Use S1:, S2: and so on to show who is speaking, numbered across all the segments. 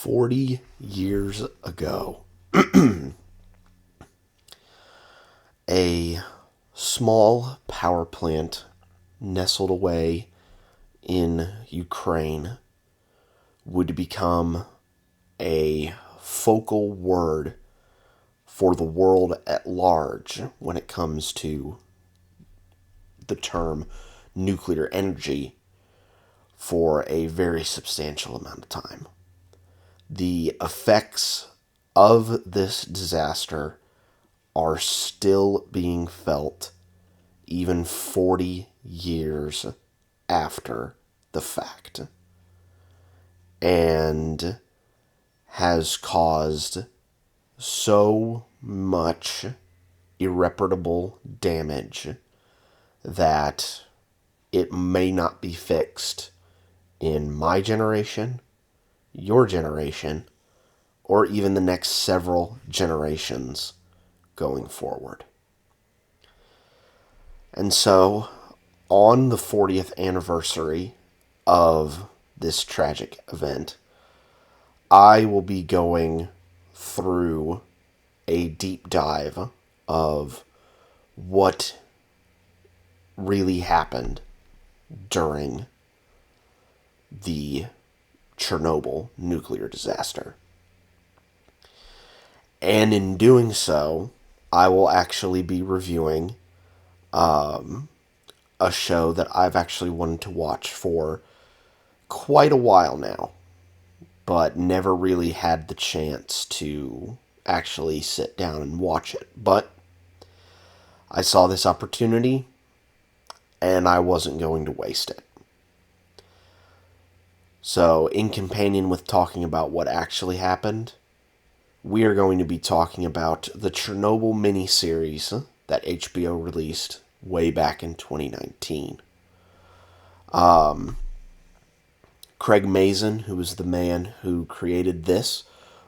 S1: 40 years ago, a small power plant nestled away in Ukraine would become a focal word for the world at large when it comes to the term nuclear energy for a very substantial amount of time. The effects of this disaster are still being felt even 40 years after the fact, and has caused so much irreparable damage that it may not be fixed in my generation, your generation, or even the next several generations going forward. And so, on the 40th anniversary of this tragic event, I will be going through a deep dive of what really happened during the Chernobyl nuclear disaster. And in doing so, I will actually be reviewing a show that I've actually wanted to watch for quite a while now, but never really had the chance to actually sit down and watch it. But I saw this opportunity, and I wasn't going to waste it. So, in companion with talking about what actually happened, we are going to be talking about the Chernobyl miniseries that HBO released way back in 2019. Craig Mazin, who was the man who created this,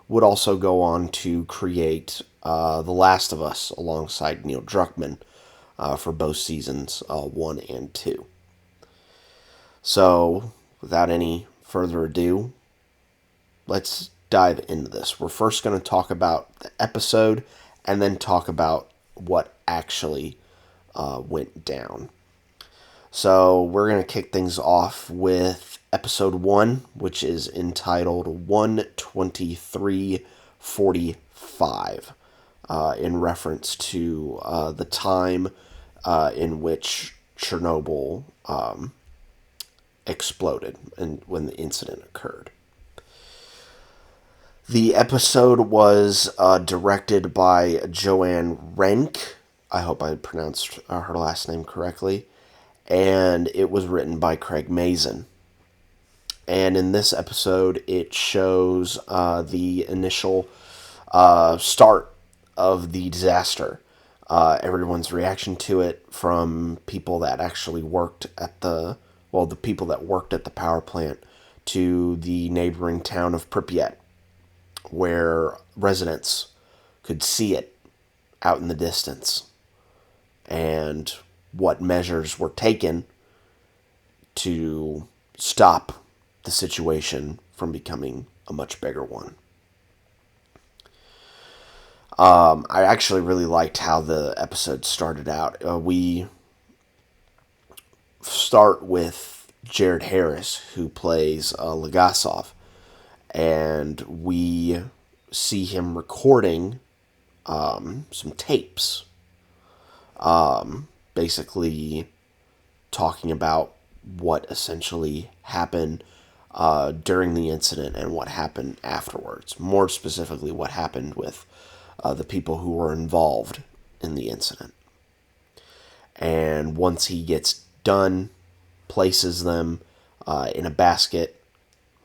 S1: would also go on to create The Last of Us alongside Neil Druckmann for both seasons 1 and 2. So, without any further ado, let's dive into this. We're first going to talk about the episode and then talk about what actually went down. So we're going to kick things off with episode 1, which is entitled 12345, in reference to the time in which Chernobyl exploded and when the incident occurred. The episode was directed by Joanne Renck. I hope I pronounced her last name correctly. And it was written by Craig Mazin. And in this episode, it shows the initial start of the disaster. Everyone's reaction to it, from people that actually worked at the people that worked at the power plant to the neighboring town of Pripyat, where residents could see it out in the distance, and what measures were taken to stop the situation from becoming a much bigger one. I actually really liked how the episode started out. We start with Jared Harris, who plays Legasov, and we see him recording some tapes, basically talking about what essentially happened during the incident and what happened afterwards. More specifically, what happened with the people who were involved in the incident. And once he gets done, places them in a basket,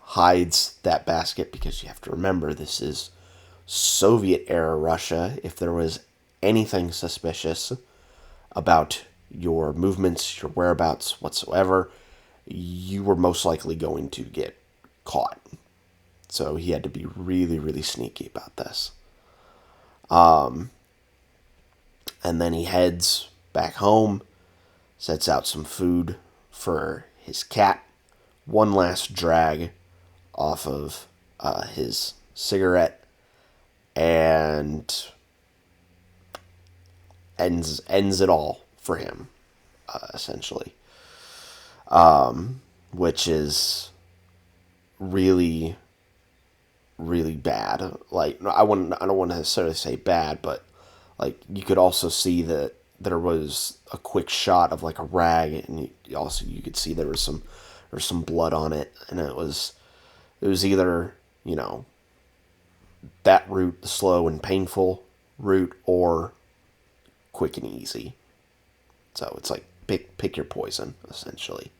S1: hides that basket, because you have to remember this is Soviet-era Russia. If there was anything suspicious about your movements, your whereabouts whatsoever, you were most likely going to get caught. So he had to be really, really sneaky about this. And then he heads back home, sets out some food for his cat, one last drag off of his cigarette and ends it all for him, essentially, which is really really bad. Like I don't want to necessarily say bad, but like you could also see that there was a quick shot of like a rag, and you could see there was some blood on it, and it was either, that route, the slow and painful route, or quick and easy. So it's like pick your poison, essentially.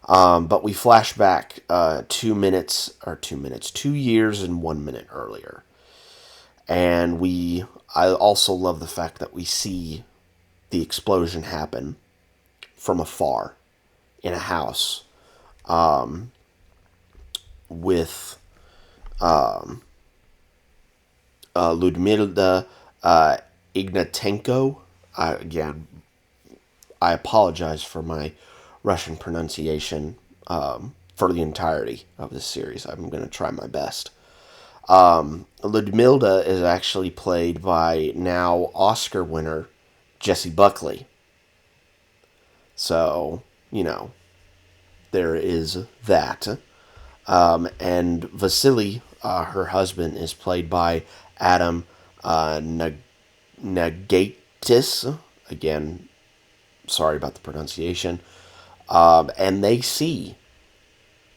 S1: But we flash back 2 years and 1 minute earlier. And I also love the fact that we see the explosion happen from afar in a house, with Ludmila Ignatenko. Again, I apologize for my Russian pronunciation for the entirety of this series. I'm going to try my best. Ludmila is actually played by now Oscar winner Jessie Buckley. So, there is that. And Vasily, her husband, is played by Adam Nagaitis. Again, sorry about the pronunciation. And they see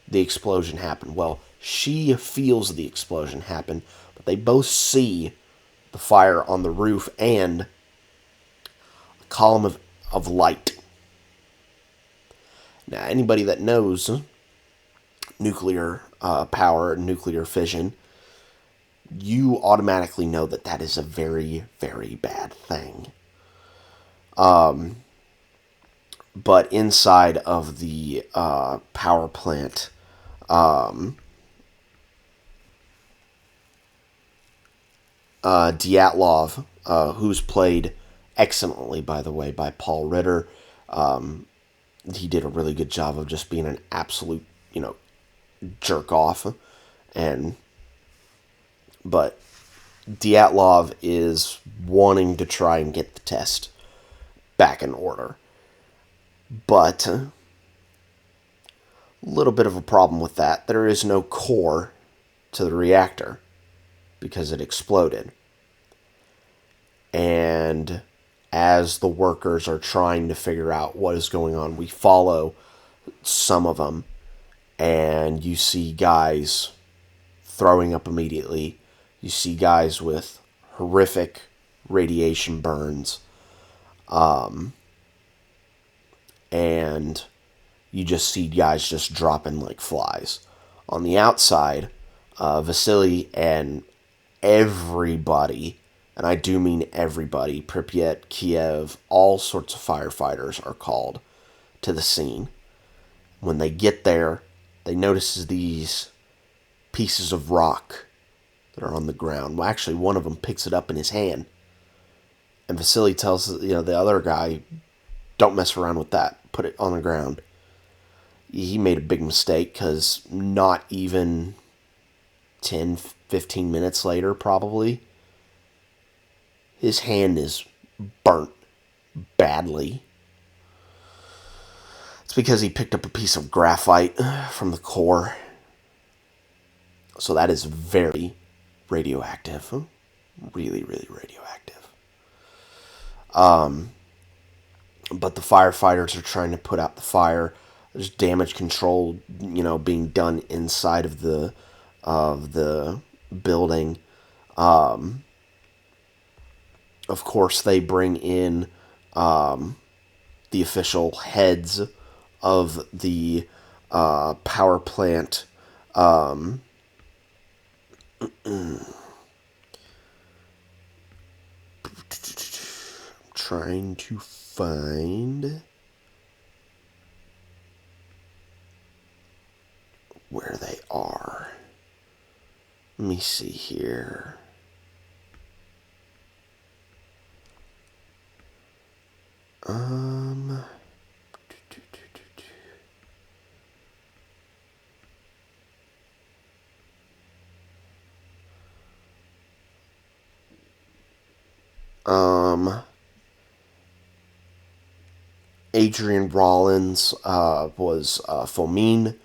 S1: the explosion happen. Well, she feels the explosion happen, but they both see the fire on the roof and a column of light. Now, anybody that knows nuclear power, nuclear fission, you automatically know that that is a very, very bad thing. But inside of the power plant, Dyatlov, who's played excellently, by the way, by Paul Ritter. He did a really good job of just being an absolute, jerk off. But Dyatlov is wanting to try and get the test back in order. But a little bit of a problem with that. There is no core to the reactor because it exploded. And as the workers are trying to figure out what is going on, we follow some of them, and you see guys throwing up immediately. You see guys with horrific radiation burns. And you just see guys just dropping like flies. On the outside, Vasily and everybody, and I do mean everybody, Pripyat, Kiev, all sorts of firefighters are called to the scene. When they get there, they notice these pieces of rock that are on the ground. Well, actually, one of them picks it up in his hand. And Vasily tells the other guy, don't mess around with that. Put it on the ground. He made a big mistake because not even 10, 15 minutes later, probably, his hand is burnt badly. It's because he picked up a piece of graphite from the core. So that is very radioactive. Really, really radioactive. But the firefighters are trying to put out the fire. There's damage control, being done inside of the building. Of course, they bring in the official heads of the power plant. I'm trying to find where they are. Let me see here. Um, Adrian Rollins was Fomin,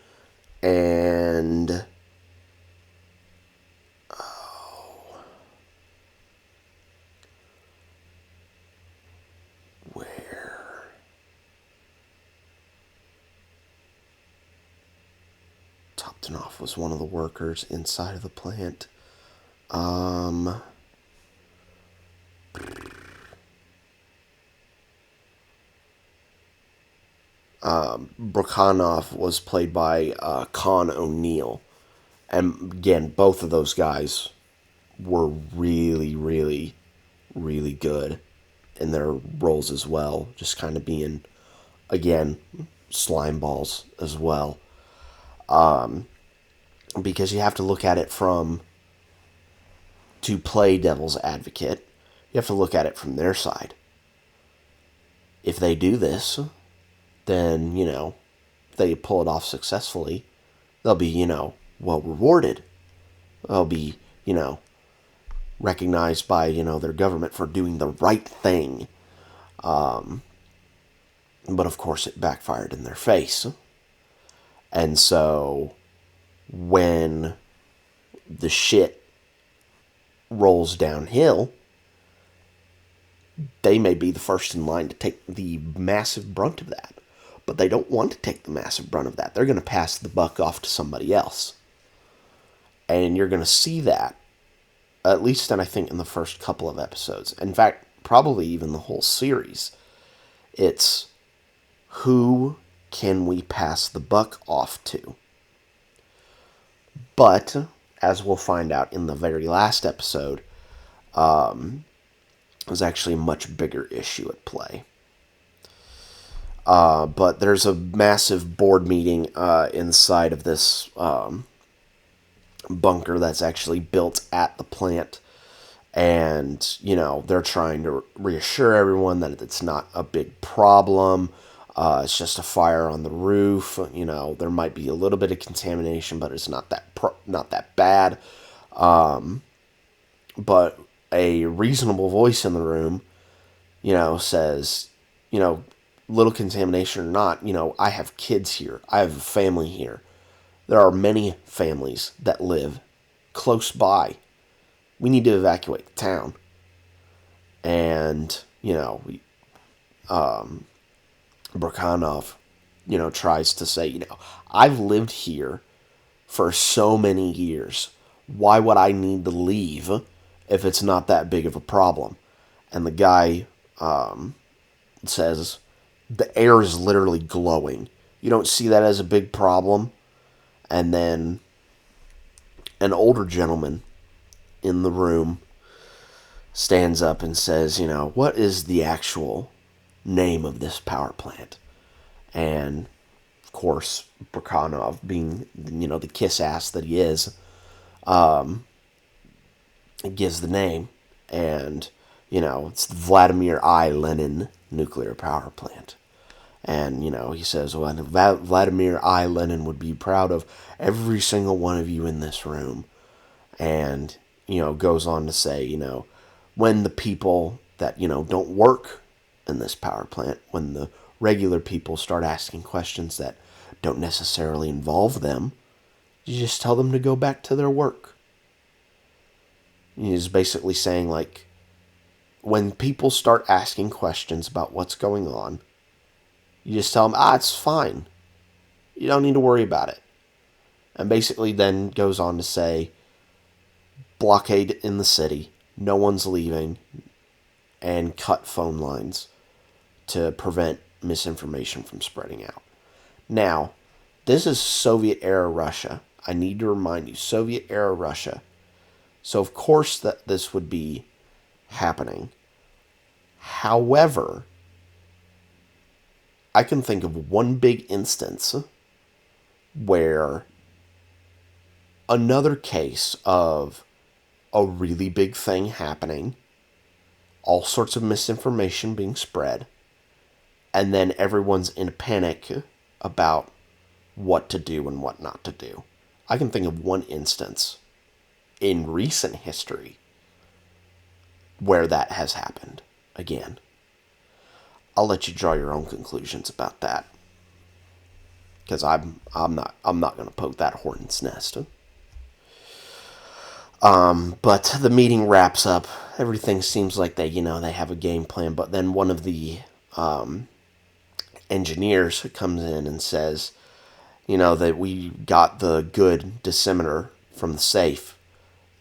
S1: and where Toptonoff was one of the workers inside of the plant. Um, Brukhanov was played by Con O'Neill. And again, both of those guys were really, really, really good in their roles as well. Just kind of being, again, slime balls as well. Because you have to look at it from, to play devil's advocate, you have to look at it from their side. If they do this, then, if they pull it off successfully, they'll be, well rewarded. They'll be, recognized by, their government for doing the right thing. But of course it backfired in their face. And so when the shit rolls downhill, they may be the first in line to take the massive brunt of that. But they don't want to take the massive brunt of that. They're going to pass the buck off to somebody else. And you're going to see that, at least I think in the first couple of episodes. In fact, probably even the whole series. It's who can we pass the buck off to? But, as we'll find out in the very last episode, there's actually a much bigger issue at play. But there's a massive board meeting inside of this bunker that's actually built at the plant. And, they're trying to reassure everyone that it's not a big problem. It's just a fire on the roof. There might be a little bit of contamination, but it's not that bad. But a reasonable voice in the room, says, little contamination or not, I have kids here. I have a family here. There are many families that live close by. We need to evacuate the town. And, Brukhanov, tries to say, I've lived here for so many years. Why would I need to leave if it's not that big of a problem? And the guy says, the air is literally glowing. You don't see that as a big problem? And then an older gentleman in the room stands up and says, what is the actual name of this power plant? And, of course, Brukhanov, being, the kiss-ass that he is, gives the name. And, it's the Vladimir I. Lenin nuclear power plant. And, he says, well, Vladimir I. Lenin would be proud of every single one of you in this room. And, goes on to say, when the people that, don't work in this power plant, when the regular people start asking questions that don't necessarily involve them, you just tell them to go back to their work. He's basically saying, like, when people start asking questions about what's going on, you just tell them, it's fine. You don't need to worry about it. And basically then goes on to say, blockade in the city, no one's leaving, and cut phone lines to prevent misinformation from spreading out. Now, this is Soviet-era Russia. I need to remind you, Soviet-era Russia. So, of course, that this would be happening. However, I can think of one big instance where another case of a really big thing happening, all sorts of misinformation being spread, and then everyone's in a panic about what to do and what not to do. I can think of one instance in recent history where that has happened again. I'll let you draw your own conclusions about that, because I'm not going to poke that hornet's nest. But the meeting wraps up. Everything seems like they have a game plan. But then one of the engineers comes in and says, that we got the good dosimeter from the safe,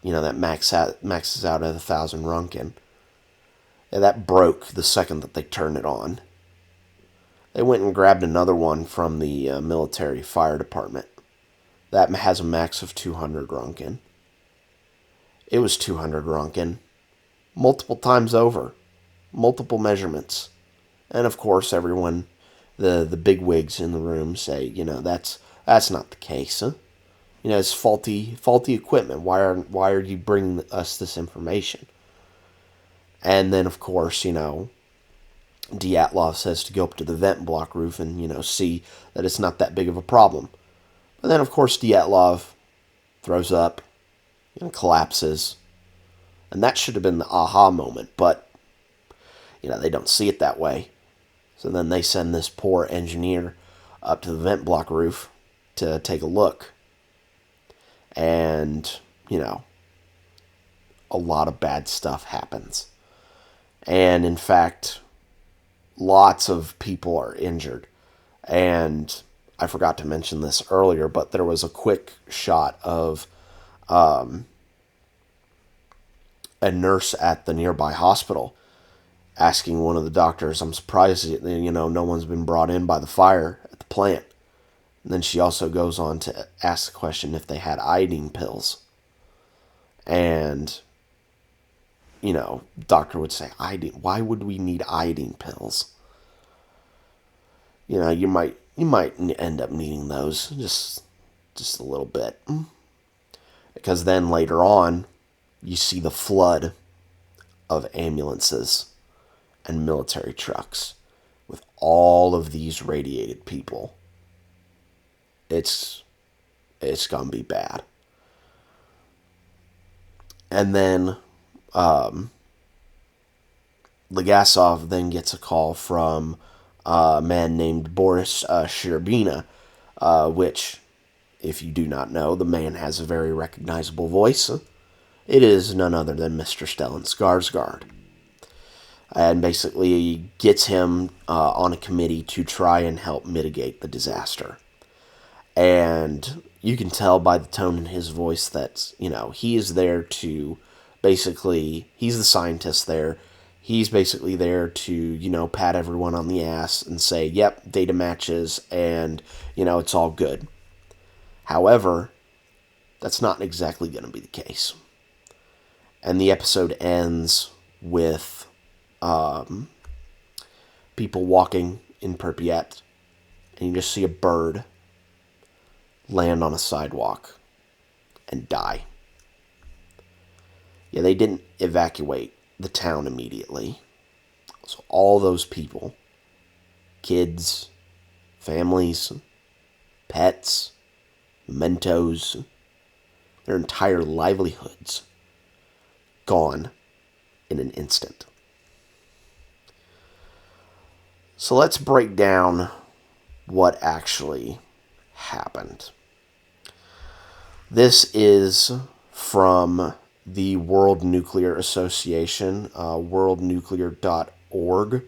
S1: that maxes out at 1,000 Runkin. And that broke the second that they turned it on. They went and grabbed another one from the military fire department. That has a max of 200 Runkin. It was 200 Runkin. Multiple times over. Multiple measurements. And of course, everyone, the big wigs in the room say, that's not the case, huh? It's faulty equipment. Why are you bringing us this information? And then, of course, Dyatlov says to go up to the vent block roof and, see that it's not that big of a problem. But then, of course, Dyatlov throws up and collapses. And that should have been the aha moment, but, they don't see it that way. So then they send this poor engineer up to the vent block roof to take a look. And, a lot of bad stuff happens. And, in fact, lots of people are injured. And I forgot to mention this earlier, but there was a quick shot of a nurse at the nearby hospital asking one of the doctors, I'm surprised, no one's been brought in by the fire at the plant. And then she also goes on to ask the question if they had iodine pills. And, doctor would say, iodine, why would we need iodine pills? You might end up needing those just a little bit. Because then later on, you see the flood of ambulances and military trucks with all of these radiated people. It's gonna be bad. And then Legasov then gets a call from a man named Boris Sherbina, which, if you do not know, the man has a very recognizable voice. It is none other than Mr. Stellan Skarsgård. And basically gets him on a committee to try and help mitigate the disaster. And you can tell by the tone in his voice that, he is there to basically, he's the scientist there. He's basically there to, pat everyone on the ass and say, yep, data matches, and, it's all good. However, that's not exactly going to be the case. And the episode ends with people walking in Pripyat, and you just see a bird land on a sidewalk and die. Yeah, they didn't evacuate the town immediately. So all those people, kids, families, pets, mementos, their entire livelihoods gone in an instant. So let's break down what actually happened. This is from the World Nuclear Association, worldnuclear.org.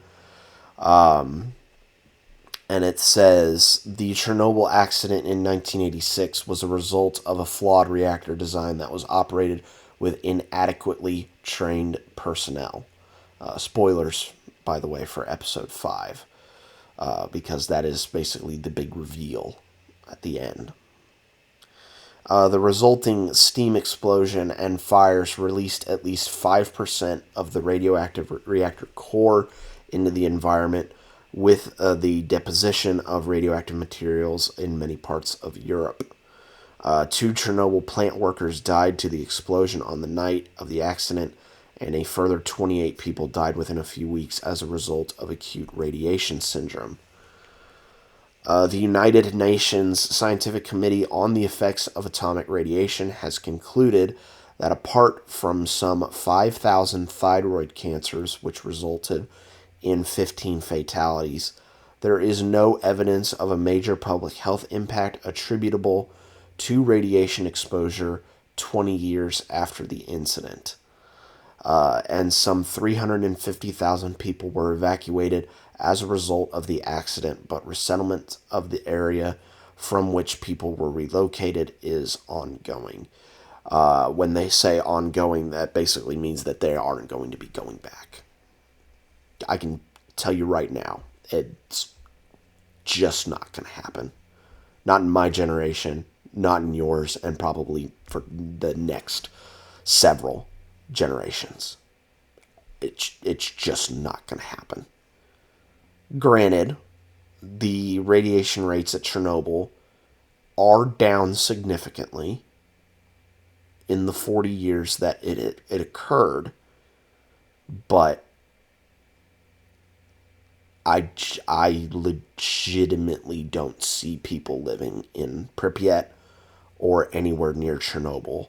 S1: And it says, the Chernobyl accident in 1986 was a result of a flawed reactor design that was operated with inadequately trained personnel. Spoilers, by the way, for episode 5, because that is basically the big reveal at the end. The resulting steam explosion and fires released at least 5% of the radioactive reactor core into the environment, with the deposition of radioactive materials in many parts of Europe. 2 Chernobyl plant workers died to the explosion on the night of the accident, and a further 28 people died within a few weeks as a result of acute radiation syndrome. The United Nations Scientific Committee on the Effects of Atomic Radiation has concluded that apart from some 5,000 thyroid cancers, which resulted in 15 fatalities, there is no evidence of a major public health impact attributable to radiation exposure 20 years after the incident. And some 350,000 people were evacuated as a result of the accident, but resettlement of the area from which people were relocated is ongoing. When they say ongoing, that basically means that they aren't going to be going back. I can tell you right now, it's just not going to happen. Not in my generation, not in yours, and probably for the next several generations. It's just not going to happen. Granted, the radiation rates at Chernobyl are down significantly in the 40 years that it occurred, but I legitimately don't see people living in Pripyat or anywhere near Chernobyl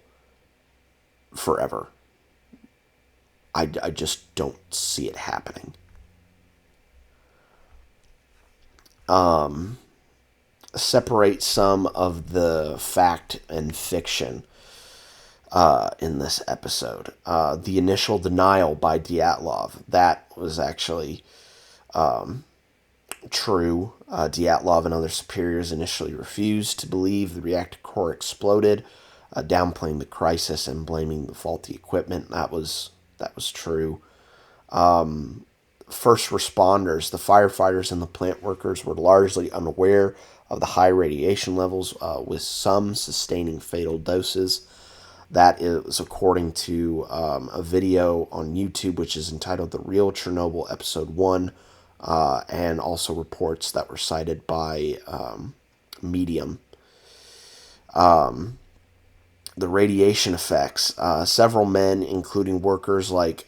S1: forever. I just don't see it happening. Separate some of the fact and fiction in this episode. The initial denial by Dyatlov, that was actually true. Dyatlov and other superiors initially refused to believe the reactor core exploded, downplaying the crisis and blaming the faulty equipment. That was true. First responders, the firefighters and the plant workers were largely unaware of the high radiation levels, with some sustaining fatal doses. That is according to a video on YouTube, which is entitled The Real Chernobyl Episode 1, and also reports that were cited by Medium. The radiation effects. Several men, including workers like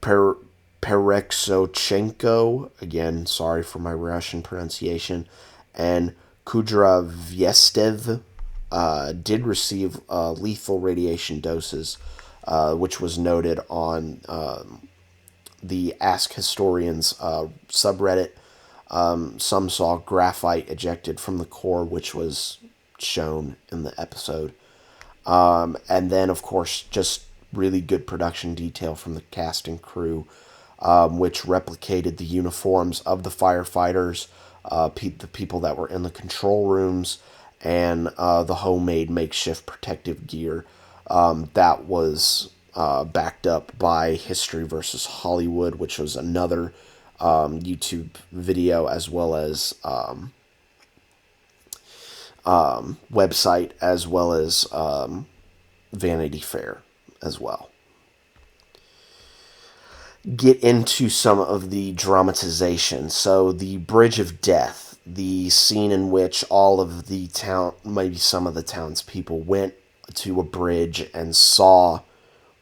S1: Pereksochenko, again, sorry for my Russian pronunciation, and Kudravestev, did receive lethal radiation doses, which was noted on the Ask Historians subreddit. Some saw graphite ejected from the core, which was shown in the episode. And then, of course, just really good production detail from the cast and crew, which replicated the uniforms of the firefighters, the people that were in the control rooms, and the homemade makeshift protective gear. That was backed up by History versus Hollywood, which was another YouTube video, as well as website, as well as Vanity Fair as well. Get into some of the dramatization. So the Bridge of Death, the scene in which all of the town, maybe some of the townspeople, went to a bridge and saw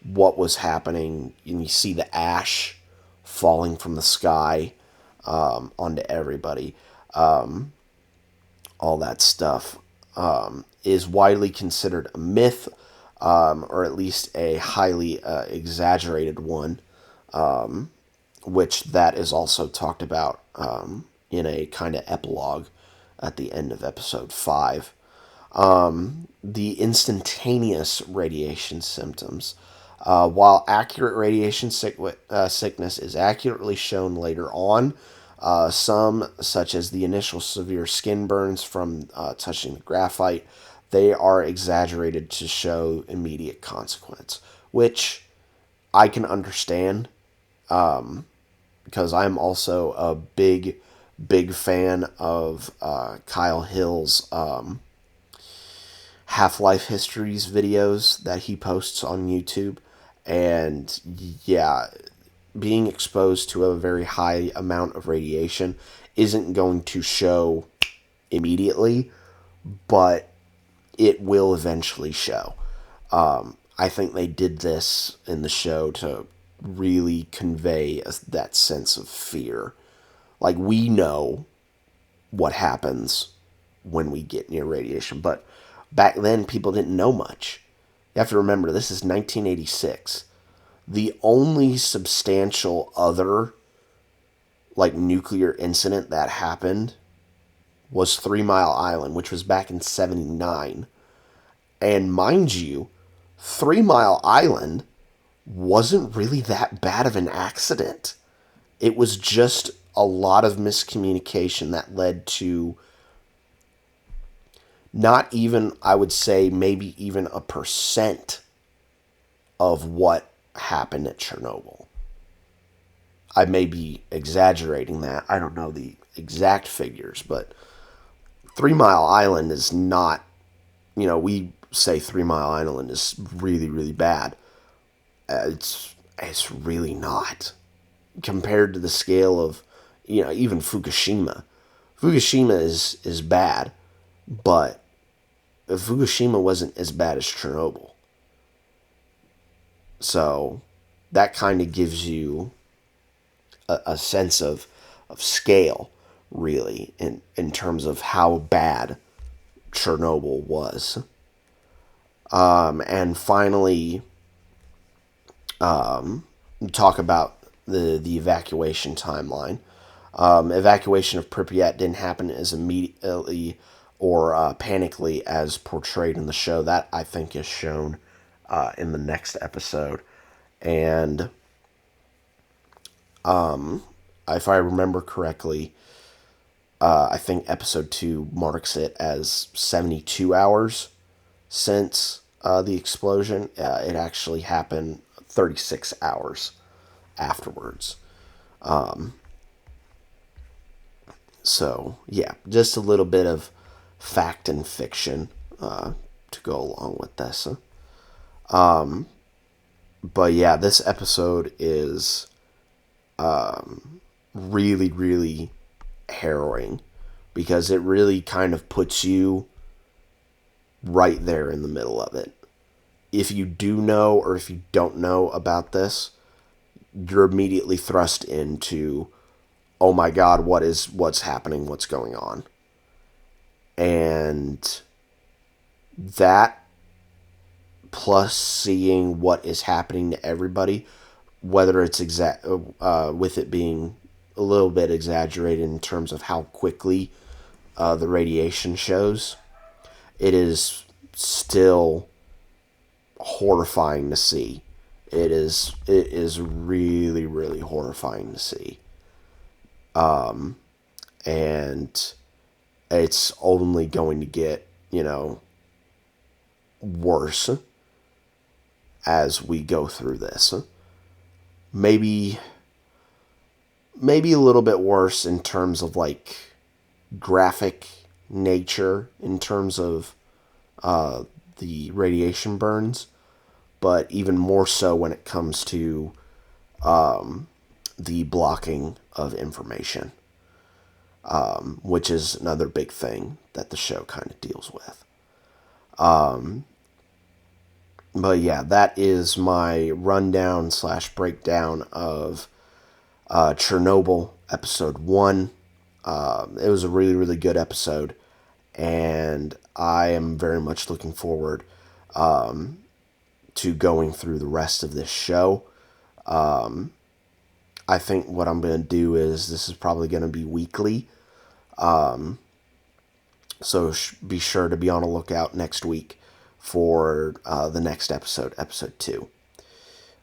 S1: what was happening, and you see the ash falling from the sky onto everybody. All that stuff is widely considered a myth, or at least a highly exaggerated one, which that is also talked about in a kind of epilogue at the end of episode 5. The instantaneous radiation symptoms. While accurate radiation sickness is accurately shown later on, some, such as the initial severe skin burns from touching the graphite, they are exaggerated to show immediate consequence, which I can understand, because I'm also a big fan of Kyle Hill's Half-Life Histories videos that he posts on YouTube. And yeah, being exposed to a very high amount of radiation isn't going to show immediately, but it will eventually show. I think they did this in the show to really convey that sense of fear. Like, we know what happens when we get near radiation, but back then people didn't know much. You have to remember, this is 1986. The only substantial other, like, nuclear incident that happened was 3 Mile Island, which was back in 79. And mind you, 3 Mile Island wasn't really that bad of an accident. It was just a lot of miscommunication that led to not even, I would say, maybe even a percent of what happened at Chernobyl. I may be exaggerating that. I don't know the exact figures, but 3 Mile Island is not, we say 3 Mile Island is really, really bad. It's really not. Compared to the scale of, even Fukushima. Fukushima is bad, but Fukushima wasn't as bad as Chernobyl. So that kind of gives you a sense of scale, really, in terms of how bad Chernobyl was. And finally, talk about the evacuation timeline. Evacuation of Pripyat didn't happen as immediately or panically as portrayed in the show. That, I think, is shown in the next episode. And if I remember correctly, I think episode 2 marks it as 72 hours since the explosion. It actually happened 36 hours afterwards. So, yeah, just a little bit of fact and fiction to go along with this. But yeah, this episode is really, really harrowing because it really kind of puts you right there in the middle of it. If you do know or if you don't know about this, you're immediately thrust into, oh my God, what's happening? What's going on? And that, plus seeing what is happening to everybody, whether it's with it being a little bit exaggerated in terms of how quickly the radiation shows, it is still horrifying to see. It is really, really horrifying to see. And it's only going to get, worse as we go through this. Maybe a little bit worse in terms of, like, graphic nature, in terms of the radiation burns, but even more so when it comes to the blocking of information, which is another big thing that the show kind of deals with. But yeah, that is my rundown / breakdown of Chernobyl episode 1. It was a really, really good episode, and I am very much looking forward to going through the rest of this show. I think what I'm going to do is, this is probably going to be weekly. So be sure to be on a lookout next week for the next episode, episode 2.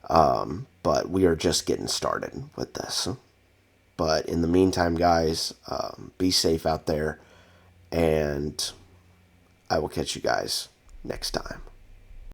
S1: But we are just getting started with this. But in the meantime, guys, be safe out there, and I will catch you guys next time.